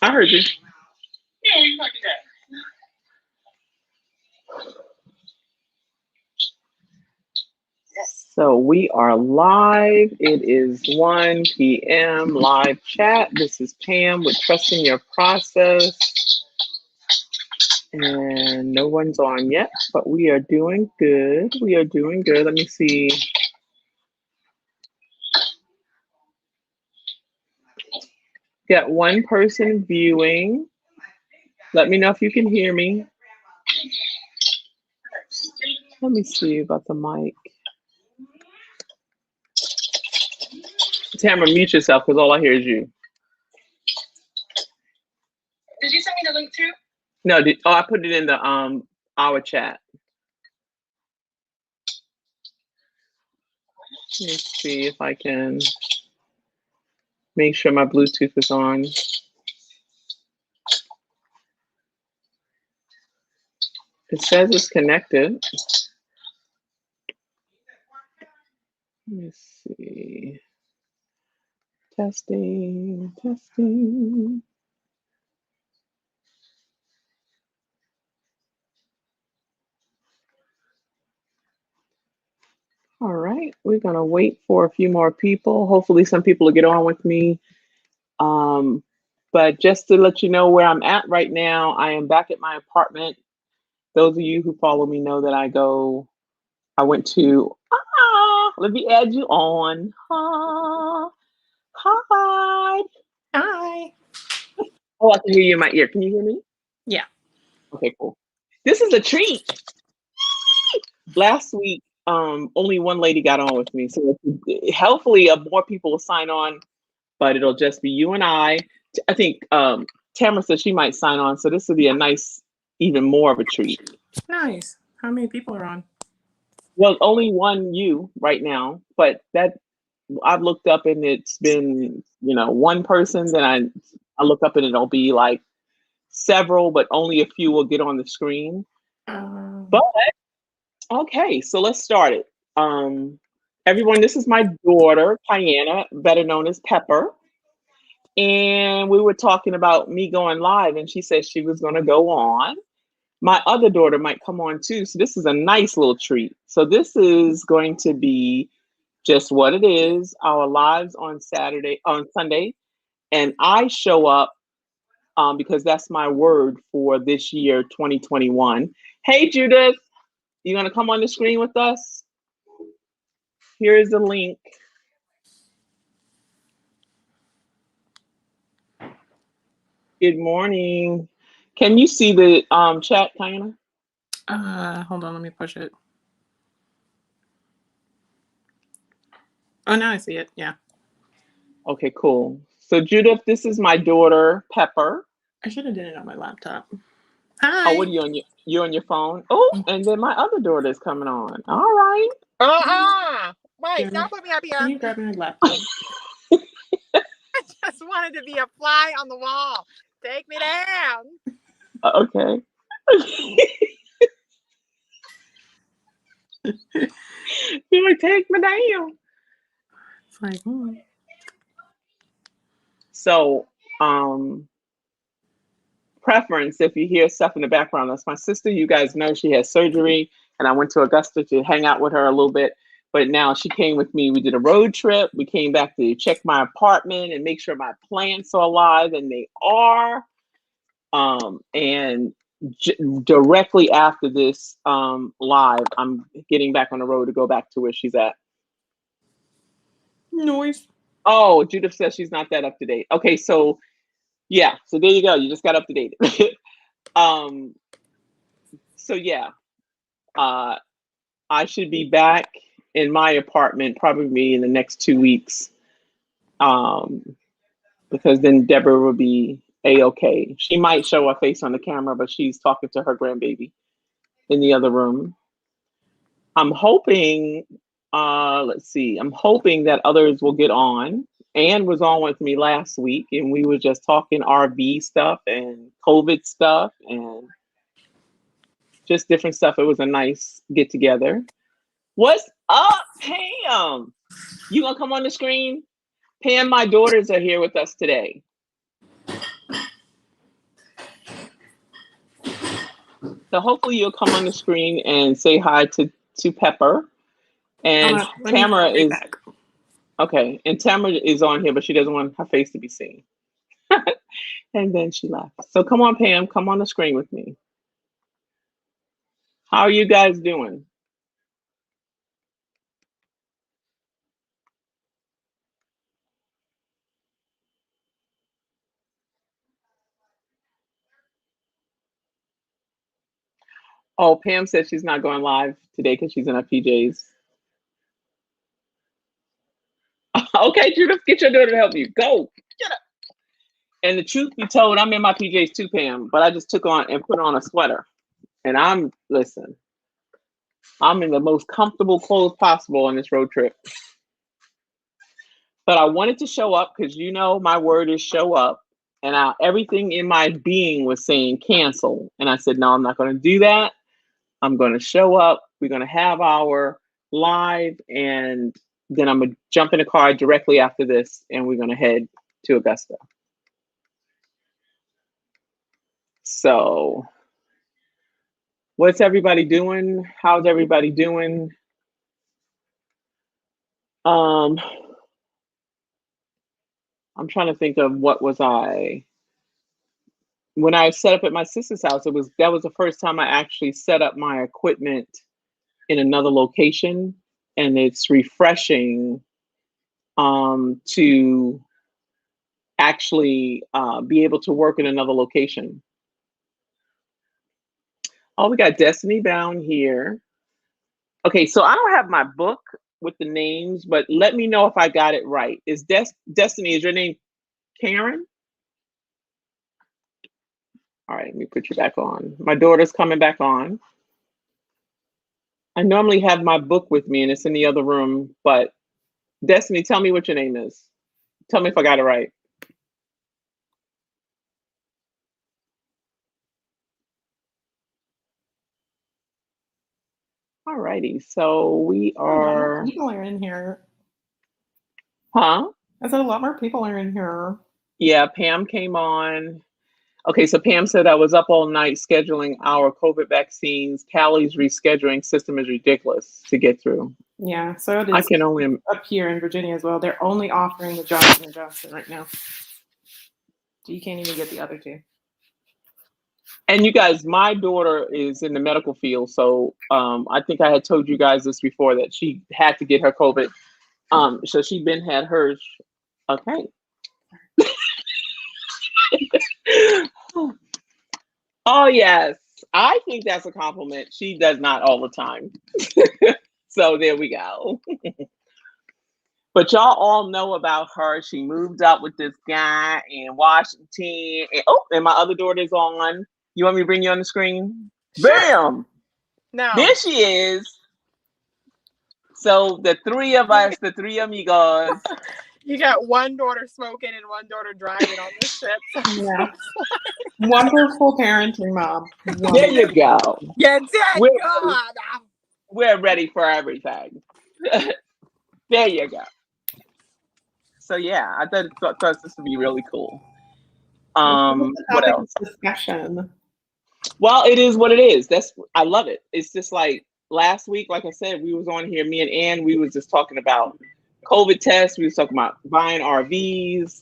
I heard you. Yeah, you fucking that. So we are live. It is 1 p.m. live chat. This is Pam with Trusting Your Process. And no one's on yet, but we are doing good. We are doing good. Let me see. Got one person viewing. Let me know if you can hear me. Let me see about the mic. Tamara, mute yourself because all I hear is you. Did you send me the link too? No, I put it in the our chat. Let me see if I can make sure my Bluetooth is on. It says it's connected. Let me see. Testing, testing. All right, we're gonna wait for a few more people. Hopefully some people will get on with me. But just to let you know where I'm at right now, I am back at my apartment. Those of you who follow me know that I went to, let me add you on. Hi. Hi. Oh, I can hear you in my ear. Can you hear me? Yeah. Okay, cool. This is a treat. Last week, only one lady got on with me. So hopefully more people will sign on, but it'll just be you and I. I think Tamara said she might sign on. So this will be a nice, even more of a treat. Nice. How many people are on? Well, only one you right now, but that I've looked up and it's been, one person. Then I look up and it'll be like several, but only a few will get on the screen. But okay, so let's start it. Everyone, this is my daughter, Kiana, better known as Pepper. And we were talking about me going live, and she said she was going to go on. My other daughter might come on too. So this is a nice little treat. So this is going to be just what it is, our lives on Sunday. And I show up because that's my word for this year, 2021. Hey, Judith, you going to come on the screen with us? Here is the link. Good morning. Can you see the chat, Kiana? Hold on, let me push it. Oh, now I see it. Yeah. Okay, cool. So Judith, this is my daughter, Pepper. I should have done it on my laptop. Hi. Oh, what are you on you're on your phone? Oh, and then my other daughter is coming on. All right. Wait, don't put me up here. Can you grab my laptop? I just wanted to be a fly on the wall. Take me down. Okay. You're like, take me down. It's like, So, preference, if you hear stuff in the background, that's my sister. You guys know she has surgery, and I went to Augusta to hang out with her a little bit. But now she came with me. We did a road trip. We came back to check my apartment and make sure my plants are alive, and they are. And directly after this live, I'm getting back on the road to go back to where she's at. noise. Oh, Judith says she's not that up to date. Okay, so yeah, so there you go. You just got up to date. So yeah, I should be back in my apartment probably in the next 2 weeks, because then Deborah will be a-okay. She might show her face on the camera, but she's talking to her grandbaby in the other room. I'm hoping, let's see, I'm hoping that others will get on. Anne was on with me last week, and we were just talking RV stuff and COVID stuff and just different stuff. It was a nice get together. What's up, Pam? You gonna come on the screen? Pam, my daughters are here with us today. So hopefully you'll come on the screen and say hi to Pepper. And Let me Tamara be is back. okay. And Tamara is on here, but she doesn't want her face to be seen. And then she left. So come on, Pam, come on the screen with me. How are you guys doing? Oh, Pam said she's not going live today because she's in her PJs. Okay, Judith, get your daughter to help you. Go. Get up. And the truth be told, I'm in my PJs too, Pam, but I just took on and put on a sweater. And listen, I'm in the most comfortable clothes possible on this road trip. But I wanted to show up because you know my word is show up. And everything in my being was saying cancel. And I said, no, I'm not going to do that. I'm going to show up. We're going to have our live. And then I'm going to jump in the car directly after this. And we're going to head to Augusta. So what's everybody doing? How's everybody doing? I'm trying to think of when I set up at my sister's house, that was the first time I actually set up my equipment in another location, and it's refreshing to actually be able to work in another location. Oh, we got Destiny down here. Okay, so I don't have my book with the names, but let me know if I got it right. Destiny, is your name Karen? All right, let me put you back on. My daughter's coming back on. I normally have my book with me and it's in the other room, but Destiny, tell me what your name is. Tell me if I got it right. All righty, so we are. People are in here. Huh? I said a lot more people are in here. Yeah, Pam came on. Okay, so Pam said I was up all night scheduling our COVID vaccines. Callie's rescheduling system is ridiculous to get through. Yeah, so it I is can only. up here in Virginia as well. They're only offering the Johnson & Johnson right now. So you can't even get the other two. And you guys, my daughter is in the medical field, so I think I had told you guys this before that she had to get her COVID. So she been had hers. Okay. Oh yes, I think that's a compliment. She does not all the time. So there we go. But y'all all know about her. She moved up with this guy in Washington. And my other daughter's on. You want me to bring you on the screen? Sure. Bam! No. There she is. So the three of us, the three amigos. You got one daughter smoking and one daughter driving on this ship. Yeah. Wonderful parenting, Mom. There you go. Yeah, dead God. We're ready for everything. There you go. So yeah, I thought this would be really cool. What else? Discussion. Well, it is what it is. I love it. It's just like last week, like I said, we was on here, me and Ann, we was just talking about COVID tests. We was talking about buying RVs.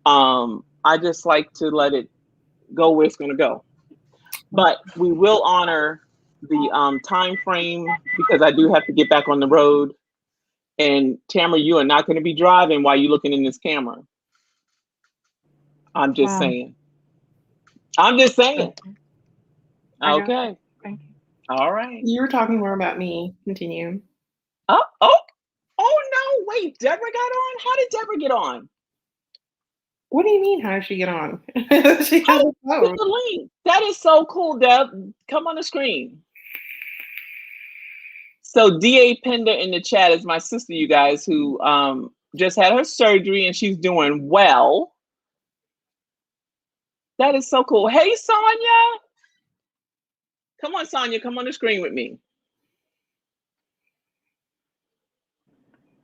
I just like to let it go where it's going to go. But we will honor the time frame because I do have to get back on the road. And Tamara, you are not going to be driving while you're looking in this camera. I'm just saying. I'm just saying. Okay. Thank you. All right. You were talking more about me. Continue. Oh no, wait, Deborah got on? How did Deborah get on? What do you mean, how did she get on? She Oh, has a with phone. the link. That is so cool, Deb. Come on the screen. So DA Pender in the chat is my sister, you guys, who just had her surgery and she's doing well. That is so cool. Hey, Sonia. Come on, Sonia, come on the screen with me.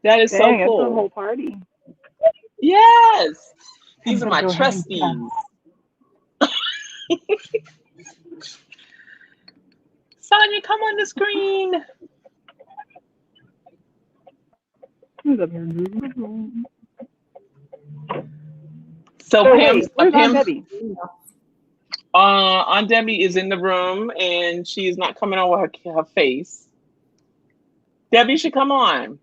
That is so cool. It's a whole party. Yes. These are my trustees. Tanya, come on the screen. So So Pam's wait, where's Aunt Pam's Debbie? Aunt Debbie is in the room and she's not coming on with her face. Debbie should come on.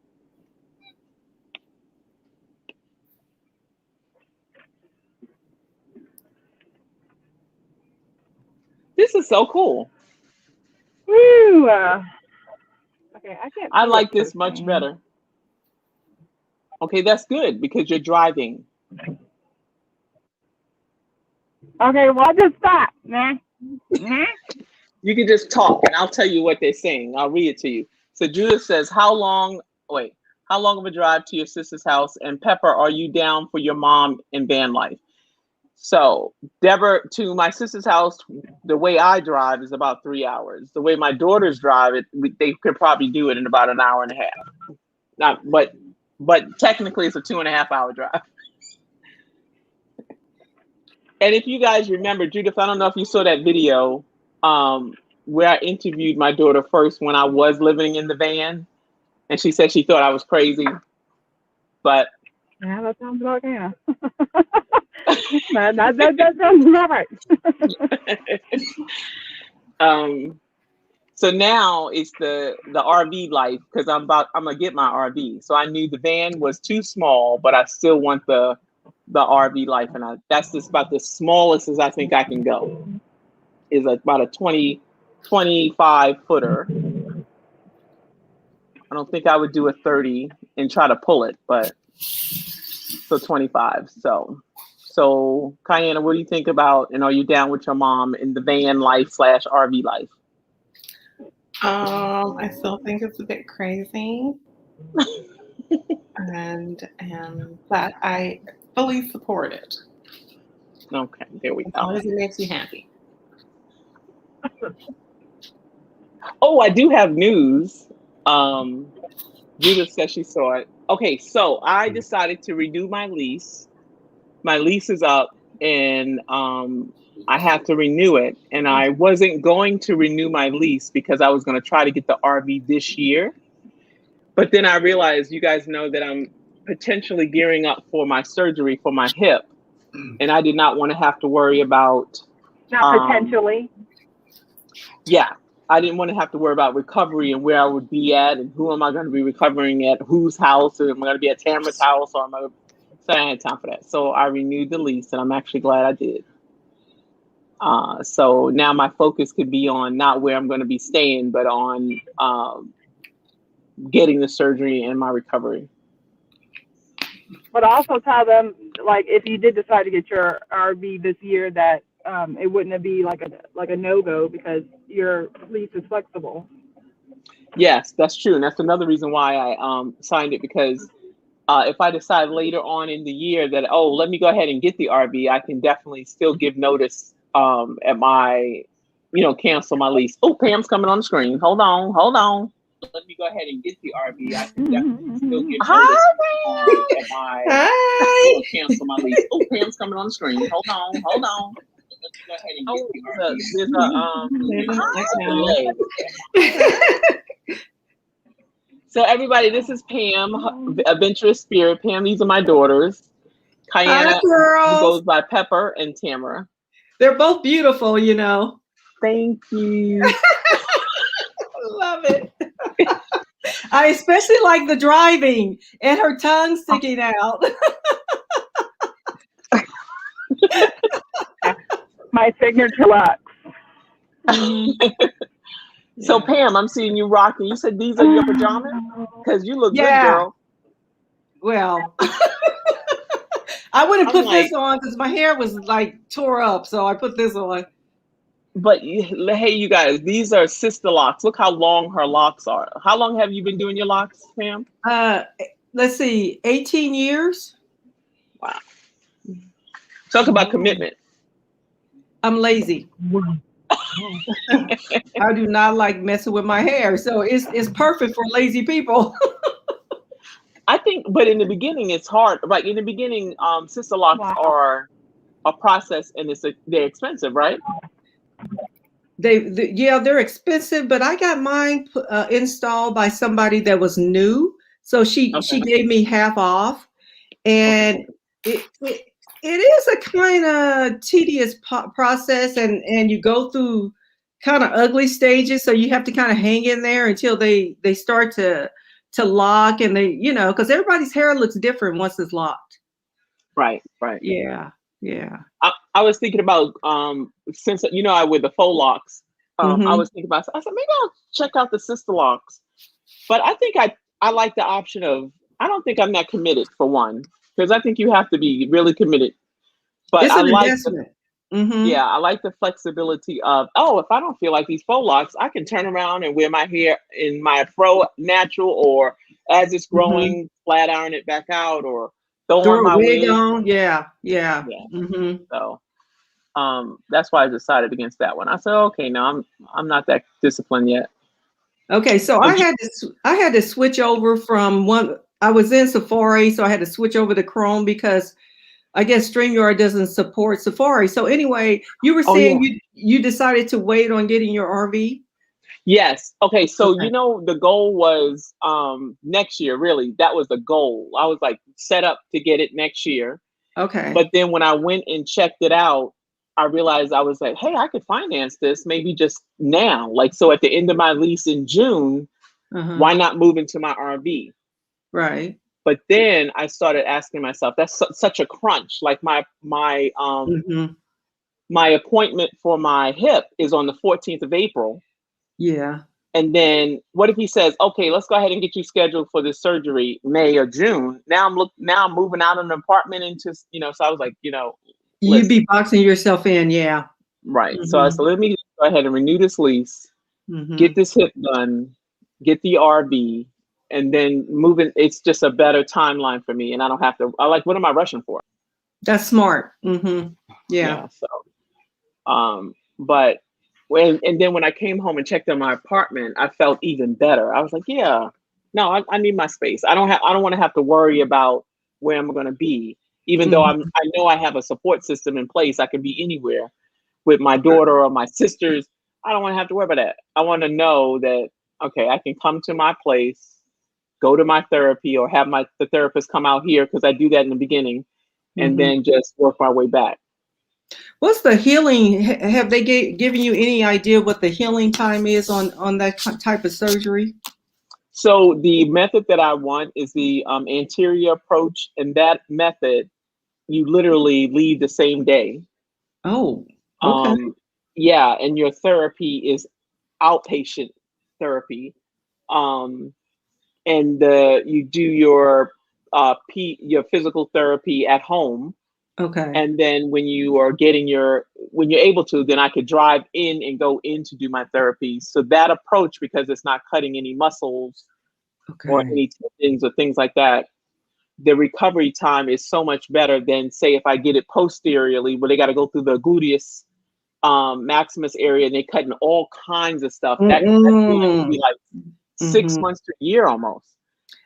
This is so cool. Woo! Okay, I can't. I see like what's this much posting. better. Okay, that's good because you're driving. Okay, well, just stop, man. You can just talk and I'll tell you what they're saying. I'll read it to you. So Judith says, how long of a drive to your sister's house? And Pepper, are you down for your mom in van life? So Deborah, to my sister's house, the way I drive is about 3 hours. The way my daughters drive it, they could probably do it in about an hour and a half. But technically it's a 2.5 hour drive. And if you guys remember, Judith, I don't know if you saw that video where I interviewed my daughter first when I was living in the van, and she said she thought I was crazy. But Yeah, that sounds about yeah. that sounds about right. So now it's the RV life because I'm gonna get my RV. So I knew the van was too small, but I still want the RV life, and that's just about the smallest as I think I can go. Is about a 25 footer. I don't think I would do a 30 and try to pull it, but so 25. So Kiana, what do you think about, and are you down with your mom in the van life / RV life? I still think it's a bit crazy. But I fully support it. Okay, there we As go. long as it makes you happy. Oh, I do have news. Judith says she saw it. Okay, so I decided to renew my lease. My lease is up and I have to renew it. And I wasn't going to renew my lease because I was going to try to get the RV this year. But then I realized, you guys know that I'm potentially gearing up for my surgery for my hip. And I did not want to have to worry about. Not potentially. Yeah, I didn't want to have to worry about recovery and where I would be at and who am I going to be recovering at, whose house, or am I going to be at Tamara's house, or am I? So I had time for that. So I renewed the lease and I'm actually glad I did. So now my focus could be on not where I'm going to be staying, but on getting the surgery and my recovery. But also tell them, like, if you did decide to get your RV this year, that it wouldn't be like a no-go because your lease is flexible. Yes, that's true. And that's another reason why I signed it, because if I decide later on in the year that, let me go ahead and get the RV, I can definitely still give notice at my, cancel my lease. Oh, Pam's coming on the screen. Hold on. Let me go ahead and get the RV. I can definitely still give notice at my, cancel my lease. Oh, Pam's coming on the screen. Hold on. Let me go ahead and get the RV. So everybody, this is Pam, Adventurous Spirit. Pam, these are my daughters. Kiana, who goes by Pepper, and Tamara. They're both beautiful, Thank you. Love it. I especially like the driving and her tongue sticking out. My signature look. So Pam, I'm seeing you rocking. You said these are your pajamas? Because you look good, girl. Well, I would have put this on because my hair was like tore up, so I put this on. But hey, you guys, these are sister locks. Look how long her locks are. How long have you been doing your locks, Pam? Let's see, 18 years. Wow. Talk about commitment. I'm lazy. I do not like messing with my hair, so it's perfect for lazy people. I think, but in the beginning, it's hard. Right in the beginning, sister locks are a process, and they're expensive, right? yeah, they're expensive, but I got mine installed by somebody that was new. So she Okay. gave me half off, Okay. and it it is a kind of tedious process, and you go through kind of ugly stages. So you have to kind of hang in there until they start to lock, and they, because everybody's hair looks different once it's locked. Right. Right. Yeah, yeah. I was thinking about since I with the faux locks, I Mm-hmm. was thinking about, I said maybe I'll check out the sister locks, but I think I like the option of, I don't think I'm that committed for one, because I think you have to be really committed. But It's I an like the investment. Mm-hmm. yeah, I like the flexibility of, oh, if I don't feel like these faux locks, I can turn around and wear my hair in my fro natural, or as it's Mm-hmm. growing, flat iron it back out, or throw on Throw a my wig wig. on. Yeah, yeah. Yeah. Mm-hmm. So that's why I decided against that one. I said, okay, no, I'm not that disciplined yet. Okay, so But I had to switch over from one. I was in Safari, so I had to switch over to Chrome because I guess StreamYard doesn't support Safari. So anyway, you were oh saying yeah. you decided to wait on getting your RV. Yes. Okay. So Okay. the goal was next year. Really, that was the goal. I was like set up to get it next year. Okay. But then when I went and checked it out, I realized, I was like, hey, I could finance this maybe just now. Like, so at the end of my lease in June, Uh-huh. why not move into my RV? Right. But then I started asking myself, that's such a crunch. Like Mm-hmm. my appointment for my hip is on the 14th of April. Yeah. And then what if he says, okay, let's go ahead and get you scheduled for this surgery May or June. Now I'm moving out of an apartment into, so I was like, You'd listen, be boxing yourself in. Yeah. right. So I said, Mm-hmm. let me go ahead and renew this lease, get Mm-hmm. this hip done, get the RV, and then moving. It's just a better timeline for me. And I don't have to, I like, what am I rushing for? That's smart. Mm-hmm. Yeah. Yeah. So, but and then when I came home and checked on my apartment, I felt even better. I was like, yeah, no, I need my space. I don't want to have to worry about where I'm going to be, even though Mm-hmm. I know I have a support system in place. I can be anywhere with my daughter or my sisters. I don't want to have to worry about that. I want to know that, okay, I can come to my place, go to my therapy, or have the therapist come out here, because I do that in the beginning, and Mm-hmm. then just work my way back. What's the healing? Have they given you any idea what the healing time is on that type of surgery? So the method that I want is the anterior approach, and that method you literally leave the same day. Oh, okay. Um, yeah, and your therapy is outpatient therapy, um, and you do your physical therapy at home, Okay. and then when you're able to, then I could drive in and go in to do my therapy. So that approach, because it's not cutting any muscles or Okay. any tendons or things like that, the recovery time is so much better than, say, if I get it posteriorly, where they got to go through the gluteus maximus area and they're cutting all kinds of stuff. That could Mm-mm. be like six Mm-hmm. months to a year almost.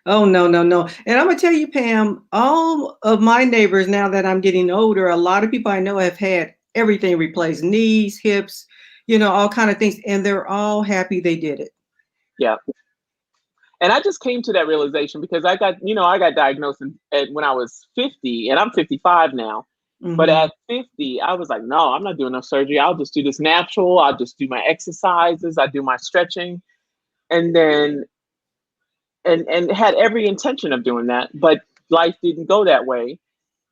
Oh, no, no, no. And I'm gonna tell you, Pam, all of my neighbors, now that I'm getting older, a lot of people I know have had everything replaced, knees, hips, all kind of things, and they're all happy they did it. Yeah. And I just came to that realization because I got diagnosed when I was 50, and I'm 55 now. But Mm-hmm. at 50, I was like, no, I'm not doing no surgery. I'll just do this natural. I'll just do my exercises. I do my stretching. And then, and had every intention of doing that, but life didn't go that way.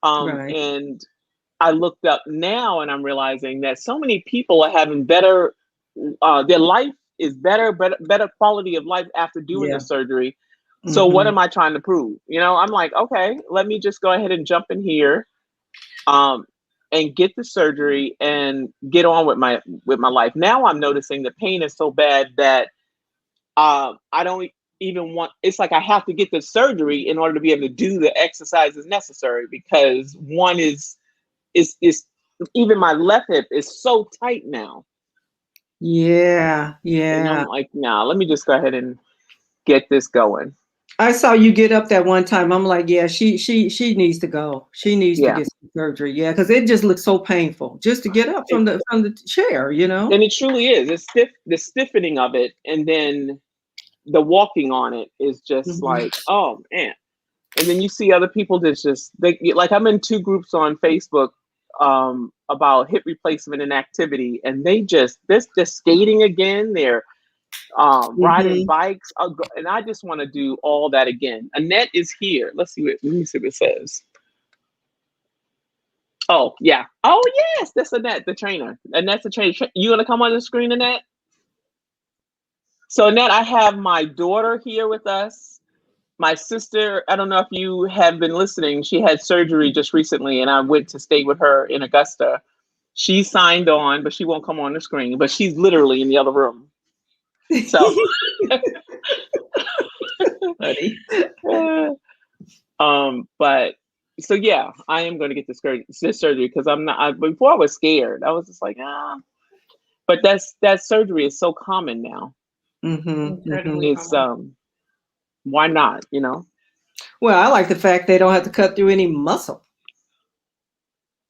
Right. And I looked up now and I'm realizing that so many people are having better, their life is better quality of life after doing the Yeah. surgery. So what Mm-hmm. am I trying to prove? I'm like, okay, let me just go ahead and jump in here, um, and get the surgery and get on with my life. Now I'm noticing the pain is so bad that I don't even want. It's like I have to get the surgery in order to be able to do the exercises necessary, because one is even my left hip is so tight now, Yeah. and I'm Yeah. like, nah, let me just go ahead and get this going. I saw you get up that one time. I'm like, yeah, she needs to go. She needs to Yeah. get some surgery. Yeah, because it just looks so painful just to get up from the chair. And it truly is. It's the stiffening of it, and then the walking on it is just Mhm. like, oh man. And then you see other people that's just like I'm in two groups on Facebook about hip replacement and activity, and they're skating again. They're riding Mhm. bikes, and I just want to do all that again. Annette is here. Let me see what it says. Oh yeah. Oh yes, that's Annette, the trainer. Annette's the trainer. You gonna come on the screen, Annette? So Annette, I have my daughter here with us. My sister, I don't know if you have been listening. She had surgery just recently, and I went to stay with her in Augusta. She signed on, but she won't come on the screen. But she's literally in the other room. So, Funny. but so yeah, I am going to get this surgery because I'm not. Before I was scared. I was just like, ah. But that surgery is so common now. Mhm. Incredibly Mhm. It's common. why not? You know. Well, I like the fact they don't have to cut through any muscle.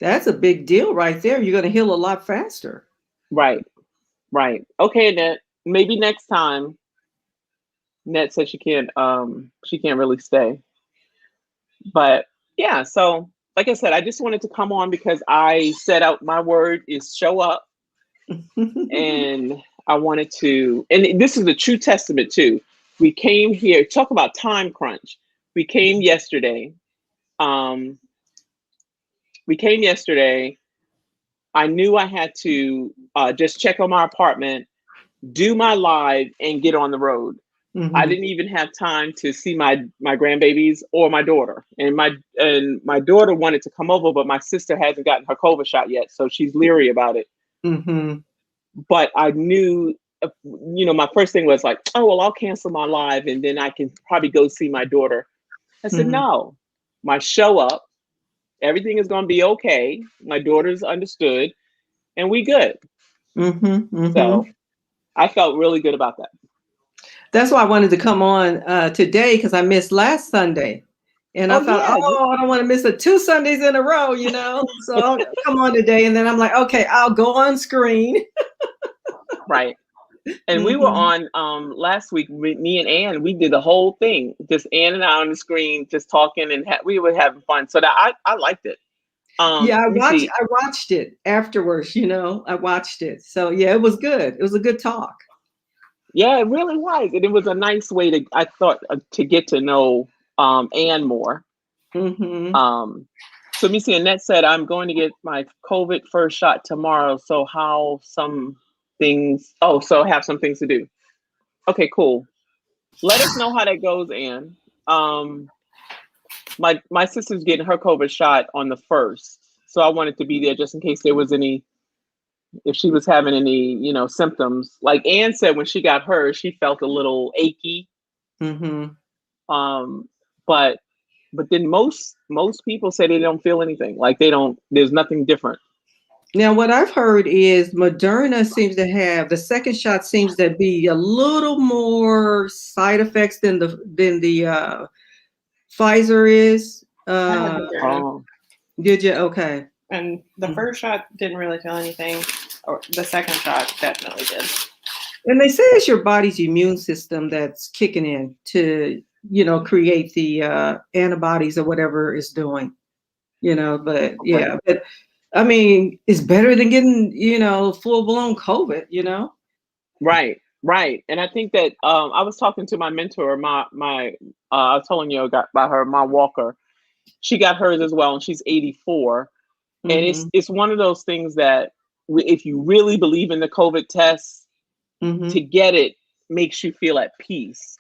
That's a big deal right there. You're going to heal a lot faster. Right. Right. Okay, Annette. Maybe next time. Net said she can't really stay. But yeah, so like I said, I just wanted to come on because I set out my word is show up, and I wanted to, and this is the true testament too. We came here, talk about time crunch. We came yesterday. Um, we came yesterday. I knew I had to just check on my apartment, do my live, and get on the road. I Mhm. didn't even have time to see my grandbabies or my daughter. And my daughter wanted to come over, but my sister hasn't gotten her COVID shot yet, so she's leery about it. Mhm. But I knew, my first thing was like, oh well, I'll cancel my live, and then I can probably go see my daughter. I said Mhm. no, my show up, everything is going to be okay. My daughter's understood, and we good. Mhm. So Mhm. I felt really good about that. That's why I wanted to come on today because I missed last Sunday. And I Oh thought, yeah, oh, I don't want to miss it 2 Sundays in a row, So I'll come on today. And then I'm like, okay, I'll go on screen. right. And we were Mhm. on last week. Me and Ann, we did the whole thing. Just Ann and I on the screen, just talking, and we were having fun. So that I liked it. Yeah, Let me see. I watched it afterwards, I watched it. So yeah, it was good. It was a good talk. Yeah, it really was, and it was a nice way to, I thought, to get to know Ann more. Mhm. So let me see. Annette said, "I'm going to get my COVID first shot tomorrow. So how some things? Oh, so have some things to do. Okay, cool. Let us know how that goes, Ann. Um, my sister's getting her COVID shot on the 1st, so I wanted to be there just in case there was any, if she was having any, symptoms. Like Ann said, when she got hers, she felt a little achy. Mhm. Um, but then most people say they don't feel anything. Like they don't. There's nothing different. Now, what I've heard is Moderna seems to have the second shot seems to be a little more side effects than the Pfizer is. I had Moderna, Oh, Did you? Okay. and the first shot didn't really feel anything, or the second shot definitely did. And they say it's your body's immune system that's kicking in to, create the antibodies or whatever it's doing, but okay. yeah, but I mean, it's better than getting, full blown COVID. Right, right. And I think that I was talking to my mentor, my I was telling you about her, my walker. She got hers as well, and she's 84. And Mm-hmm. it's one of those things that if you really believe in the COVID test, to Mm-hmm. get it makes you feel at peace.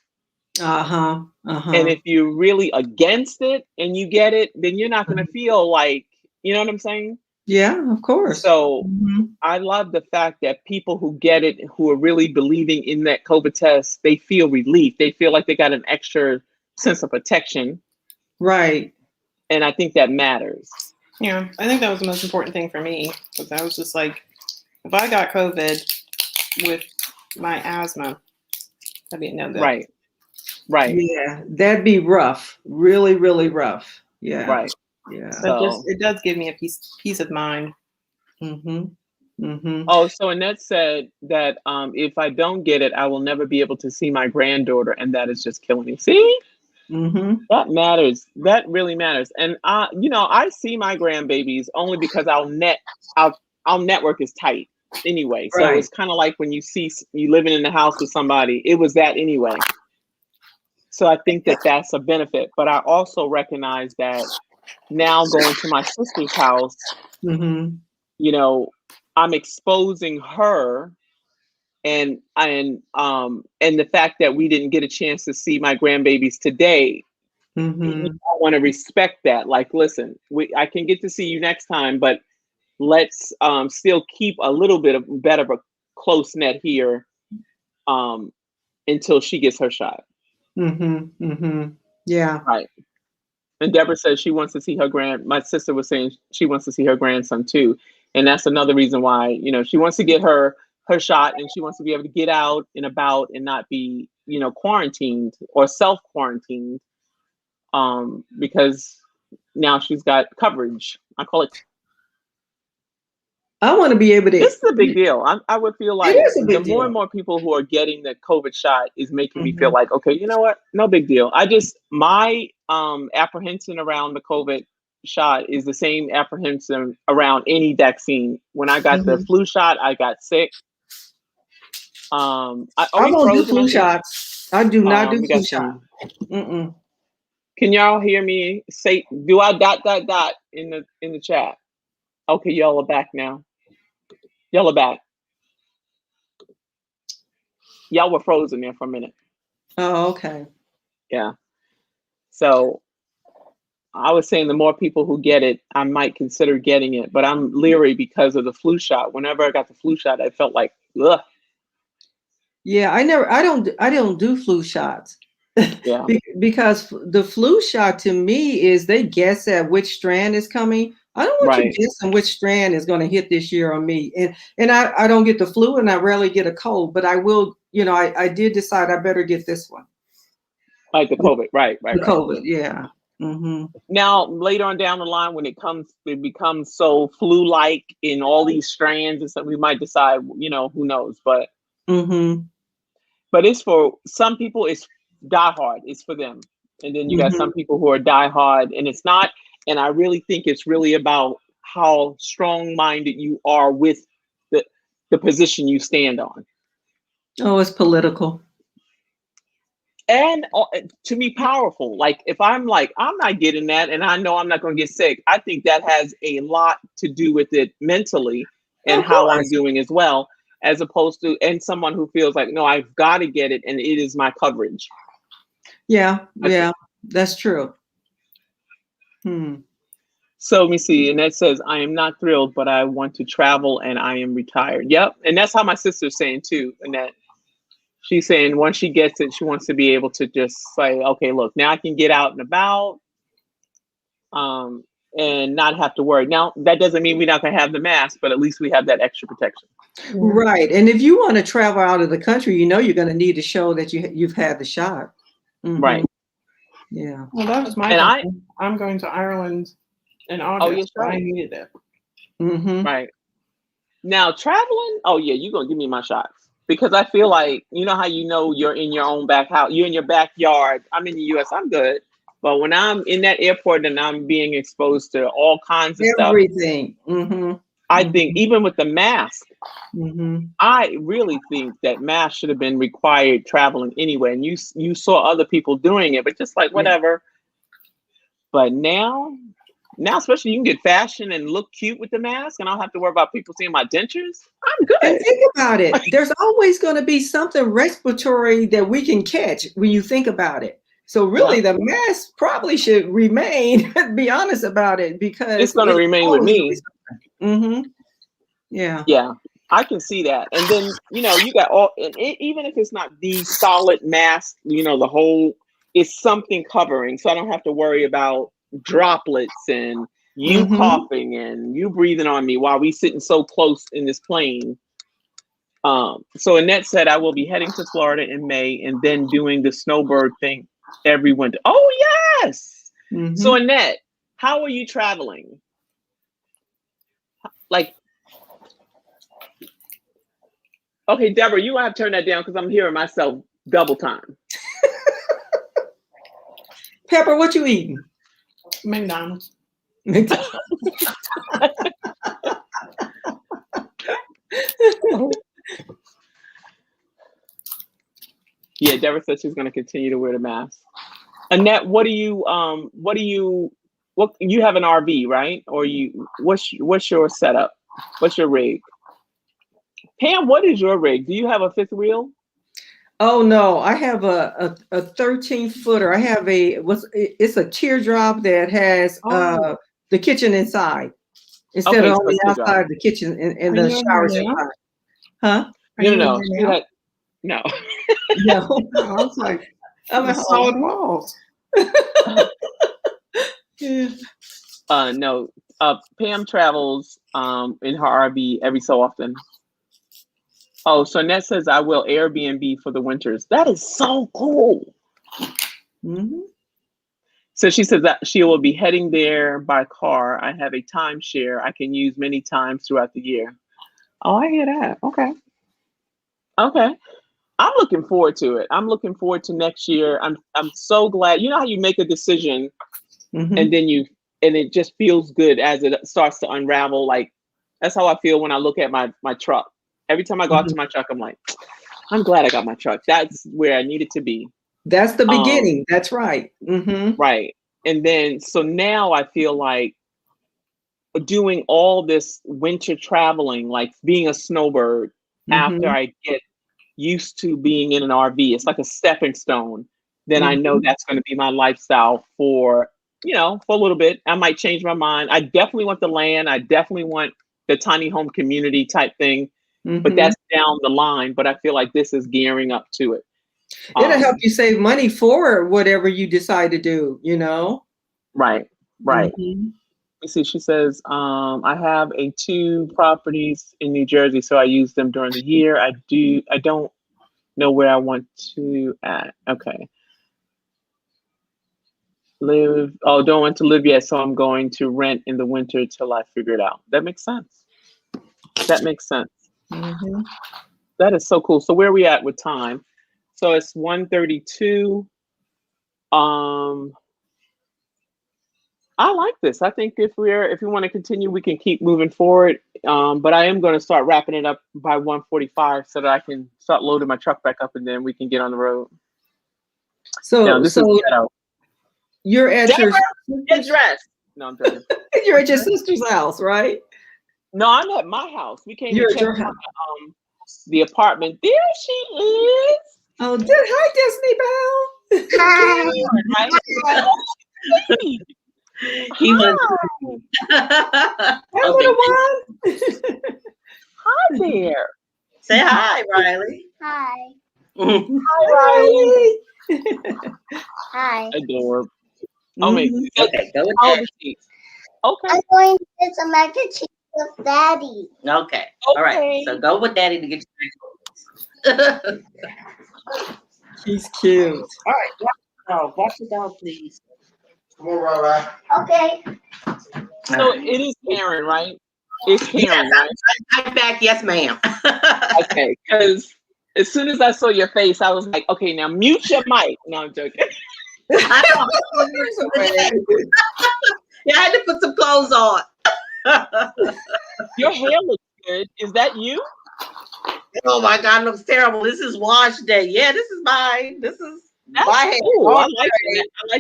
Uh-huh. And Uh-huh. if you're really against it and you get it, then you're not going to feel like, you know what I'm saying? Yeah, of course. So Mm-hmm. I love the fact that people who get it, who are really believing in that COVID test, they feel relief. They feel like they got an extra sense of protection. Right. And I think that matters. Yeah, I think that was the most important thing for me, because I was just like, if I got COVID with my asthma, that'd be a no go. Right. Right. Yeah, that'd be rough. Really, really rough. Yeah. Right. Yeah. But just So, it does give me a peace of mind. Mm-hmm. Mm-hmm. oh, so Annette said that if I don't get it, I will never be able to see my granddaughter, and that is just killing me. See, Mm-hmm. that matters. That really matters. And I see my grandbabies only because our network is tight anyway. So Right. it's kind of like when you living in the house with somebody. It was that anyway. So I think that that's a benefit. But I also recognize that now going to my sister's house, Mm-hmm. you know, I'm exposing her and the fact that we didn't get a chance to see my grandbabies today. Mm-hmm. I want to respect that. Like, listen, I can get to see you next time, but let's still keep a little bit of better of a close net here until she gets her shot. Mm-hmm. Mm-hmm. Yeah. Right. And Deborah says she wants to see my sister was saying she wants to see her grandson too. And that's another reason why, she wants to get her shot, and she wants to be able to get out and about and not be, quarantined or self-quarantined. Because now she's got coverage. I call it. I want to be able to. This is a big deal. I would feel It like is a the big more deal. and more people who are getting the COVID shot is making me feel Mm-hmm. like, okay, you know what? No big deal. My apprehension around the COVID shot is the same apprehension around any vaccine. When I got the Mm-hmm. flu shot, I got sick. Are I we won't do frozen? flu shots. I do not do We flu got shots. some. Mm-mm. Can y'all hear me? Say, do I dot in the chat? Okay, y'all are back now. Y'all are back. Y'all were frozen there for a minute. Oh, okay. Yeah. So I was saying the more people who get it, I might consider getting it, but I'm leery because of the flu shot. Whenever I got the flu shot, I felt like, ugh. Yeah, I don't do flu shots. Yeah. Because the flu shot to me is they guess at which strand is coming. I don't want you Right. guessing which strand is going to hit this year on me. And I don't get the flu and I rarely get a cold, but I will, I did decide I better get this one. Like the COVID. Right. The COVID, yeah. Mm-hmm. Now, later on down the line, when it becomes so flu-like in all these strands and stuff, we might decide, who knows, but Mm-hmm. it's for some people, it's die hard. It's for them. And then you got Mm-hmm. some people who are die hard and it's not. And I really think it's really about how strong-minded you are with the position you stand on. Oh, it's political. And to me, powerful. Like if I'm like, I'm not getting that and I know I'm not going to get sick, I think that has a lot to do with it mentally and Of how I'm course. doing as well, as opposed to, and someone who feels like, no, I've got to get it and it is my coverage. Yeah, that's true. So let me see. And that says, I am not thrilled, but I want to travel and I am retired. Yep. And that's how my sister's saying too. And that she's saying once she gets it, she wants to be able to just say, okay, look, now I can get out and about and not have to worry. Now, that doesn't mean we're not going to have the mask, but at least we have that extra protection. Right. And if you want to travel out of the country, you're going to need to show that you've had the shot. Mm-hmm. Right. Yeah. Well, that was my question. I'm going to Ireland in August. Oh, yes, right. I needed it. Mm-hmm. Right. Now, traveling, oh, yeah, you're going to give me my shots. Because I feel like, how you're in your own back house, you're in your backyard. I'm in the US, I'm good. But when I'm in that airport and I'm being exposed to all kinds of Everything. Mm-hmm. I think even with the mask, Mm-hmm. I really think that mask should have been required traveling anyway. And you saw other people doing it, but just like whatever. But now especially you can get fashion and look cute with the mask, and I don't have to worry about people seeing my dentures. I'm good. And think about it. There's always going to be something respiratory that we can catch when you think about it. So really, the mask probably should remain. Be honest about it, because it's going to remain with me. Mm-hmm. Yeah. Yeah, I can see that. And then you got even if it's not the solid mask, the whole it's something covering, so I don't have to worry about droplets and you coughing and you breathing on me while we sitting so close in this plane. So Annette said I will be heading to Florida in May and then doing the snowbird thing every winter. Oh yes. So Annette, how are you traveling? Like, okay, Deborah, you have to turn that down because I'm hearing myself double time. Pepper, what you eating? McDonald's. Yeah, Deborah said she's going to continue to wear the mask. Annette, what you have an RV, right? Or what's your setup? What's your rig? Pam, what is your rig? Do you have a fifth wheel? Oh no, I have a 13-footer. I have it's a teardrop that has the kitchen inside instead of on the outside, the kitchen and the showers inside. Huh? No. No. I was like, I'm a solid walls. Yeah. No. Pam travels in her RV every so often. Oh, so Annette says I will Airbnb for the winters. That is so cool. So she says that she will be heading there by car. I have a timeshare I can use many times throughout the year. Oh, I hear that. Okay. I'm looking forward to it. I'm looking forward to next year. I'm so glad. You know how you make a decision and then it just feels good as it starts to unravel. Like that's how I feel when I look at my truck. Every time I go out to my truck, I'm like, I'm glad I got my truck. That's where I needed to be. That's the beginning. That's right. Right. And then, so now I feel like doing all this winter traveling, like being a snowbird after I get used to being in an RV, it's like a stepping stone. Then I know that's going to be my lifestyle for a little bit. I might change my mind. I definitely want the land. I definitely want the tiny home community type thing. But that's down the line. But I feel like this is gearing up to it. It'll help you save money for whatever you decide to do, Right. Let's see. She says, I have 2 properties in New Jersey, so I use them during the year. I don't know where I want to at. Okay. Don't want to live yet, so I'm going to rent in the winter till I figure it out. That makes sense. That is so cool. So where are we at with time? So it's 1:32. I like this. I think if we want to continue, we can keep moving forward. But I am going to start wrapping it up by 1:45 so that I can start loading my truck back up and then we can get on the road. So you're at Deborah, your get dressed. No, I'm joking. You're at your sister's house, right? No, I'm at my house. We came You're to at check your house. the apartment. There she is. Oh, hi, Disney Belle. Hi. He was. Hi, little one. Hi there. Say hi, Riley. Hi. Hi, Riley. Hi. Adorable. Oh, maybe. Okay, go with Oh, Daddy. okay. I'm going to get some mac and cheese with Daddy. Okay. All right. So go with Daddy to get your She's cute. All right. Watch the dog, please. Come on, Riley. Okay. So it is Karen, right? It's Karen, right? I'm back. Yes, ma'am. Okay, because as soon as I saw your face, I was like, okay, now mute your mic. No, I'm joking. Yeah, I had to put some clothes on. Your hair looks good. Is that you? Oh my God, it looks terrible. This is wash day. Yeah, this is mine. That's my hair. Cool. I like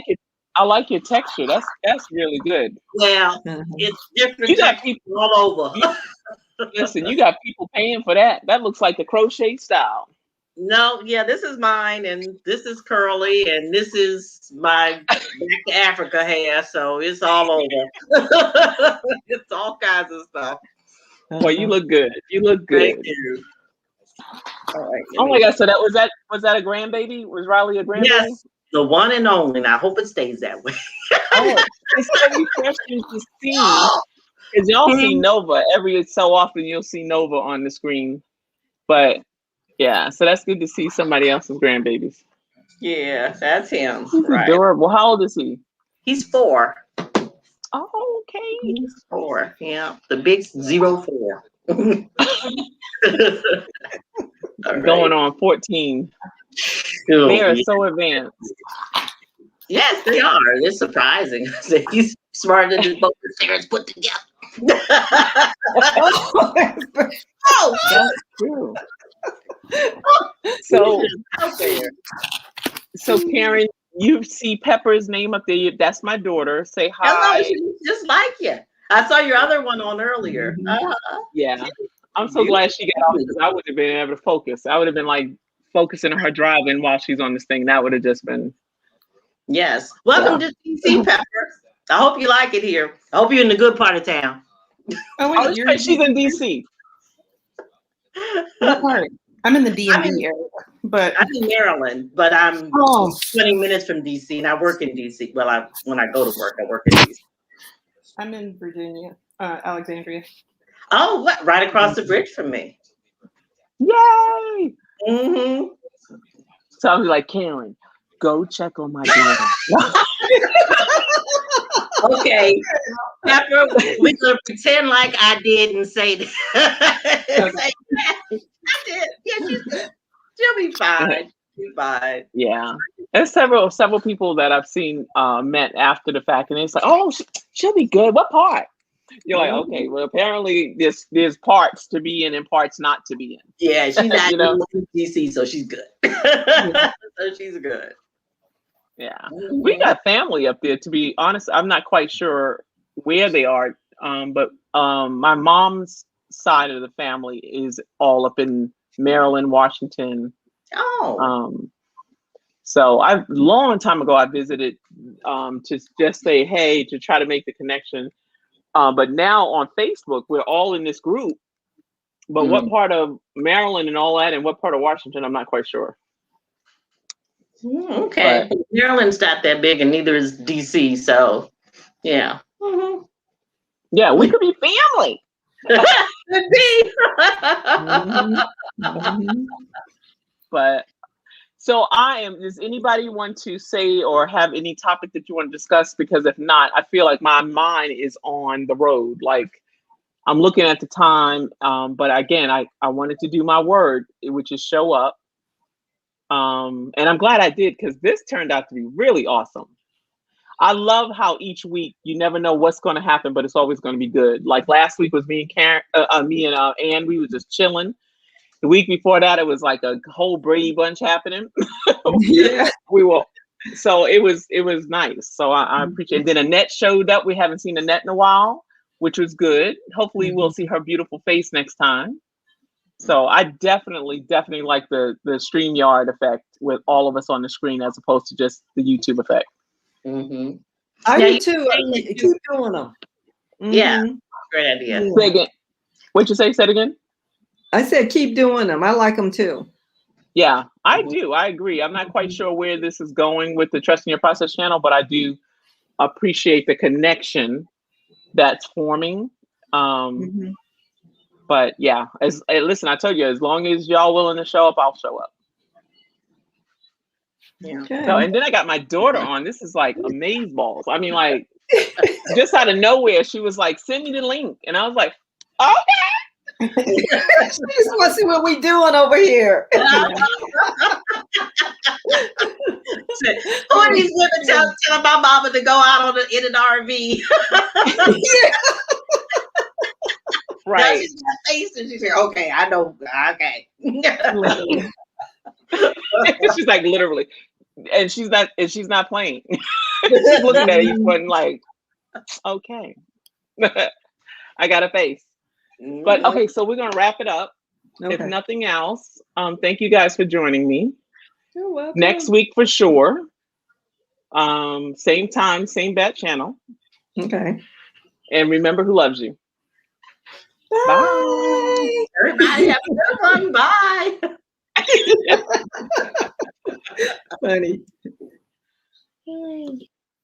it. I like your texture. That's really good. Well, it's different. You got people all over. Listen, you got people paying for that. That looks like the crochet style. No, yeah, this is mine, and this is curly, and this is my back to Africa hair, so it's all over. It's all kinds of stuff. Well, you look good. You look good. Thank you. All right, oh my God! So was that a grandbaby? Was Riley a grandbaby? Yes, the one and only. And I hope it stays that way. It's so refreshing to see. Because y'all see Nova every so often. You'll see Nova on the screen. But yeah, so that's good to see somebody else's grandbabies. Yeah, that's him. He's Right. adorable. How old is he? He's 4. Oh, okay. He's 4. Yeah. The big 04. All Going right. on 14. Cool. They are so advanced. Yes, they are. It's surprising. He's smarter than both his parents put together. Oh, That's true. So, out there. so Karen, you see Pepper's name up there. That's my daughter. Say Hello, hi. she looks just like you. I saw your other one on earlier. Yeah. I'm so glad she got off because I would have been able to focus. I would have been like focusing on her driving while she's on this thing. That would have just been. Yes. Welcome to DC, Pepper. I hope you like it here. I hope you're in the good part of town. Oh, wait, Oh, she's in DC. What part? I'm in the DMV area, but I'm in Maryland, but I'm 20 minutes from DC, and I work in DC. Well, when I go to work, I work in DC. I'm in Virginia, Alexandria. Oh, what? Right across the bridge from me. Yay! Mm-hmm. So I was like, Karen, go check on my daughter. Okay, Pepper, we're gonna pretend like I didn't say that. I did. Yeah, she's good. She'll be fine. She'll be fine. Yeah. There's several people that I've seen met after the fact, and it's like, oh, she'll be good. What part? You're like, okay, well, apparently there's parts to be in and parts not to be in. Yeah, she's not You know? in DC, so she's good. So she's good. Yeah. We got family up there, to be honest. I'm not quite sure where they are. But my mom's side of the family is all up in Maryland, Washington. Oh. So long time ago I visited to just say hey, to try to make the connection. But now on Facebook, we're all in this group. But what part of Maryland and all that, and what part of Washington, I'm not quite sure. Okay. But Maryland's not that big, and neither is DC. So, yeah. Mm-hmm. Yeah, we could be family. Could be. But so does anybody want to say or have any topic that you want to discuss? Because if not, I feel like my mind is on the road. Like I'm looking at the time. But again, I wanted to do my word, which is show up. And I'm glad I did, because this turned out to be really awesome. I love how each week you never know what's going to happen, but it's always going to be good. Like last week was me and Karen, Ann, we were just chilling. The week before that, it was like a whole Brady Bunch happening. Yeah. So it was nice. So I appreciate it. Then Annette showed up. We haven't seen Annette in a while, which was good. Hopefully we'll see her beautiful face next time. So I definitely like the StreamYard effect with all of us on the screen as opposed to just the YouTube effect. Mm-hmm. I do too. Keep doing them. Mm-hmm. Yeah, great idea. Yeah. Say again. What'd you say? Say it again. I said keep doing them. I like them too. Yeah, I do. I agree. I'm not quite sure where this is going with the Trust in Your Process channel, but I do appreciate the connection that's forming. But yeah, listen, I told you, as long as y'all willing to show up, I'll show up. Yeah. Okay. So, and then I got my daughter on. This is like amazeballs. I mean, like, just out of nowhere, she was like, "Send me the link," and I was like, "Okay." She just want to see what we doing over here. Who are these women telling my mama to go out in an RV? Right. Now she's got face and she said, "Okay, I know. Okay." She's like, literally, and she's not playing. She's looking at each one like, okay. I got a face. But okay, so we're gonna wrap it up. Okay. If nothing else, thank you guys for joining me. You're welcome. Next week for sure. Same time, same bat channel. Okay. And remember who loves you. Bye. Bye. Everybody have a good one. Bye. Funny.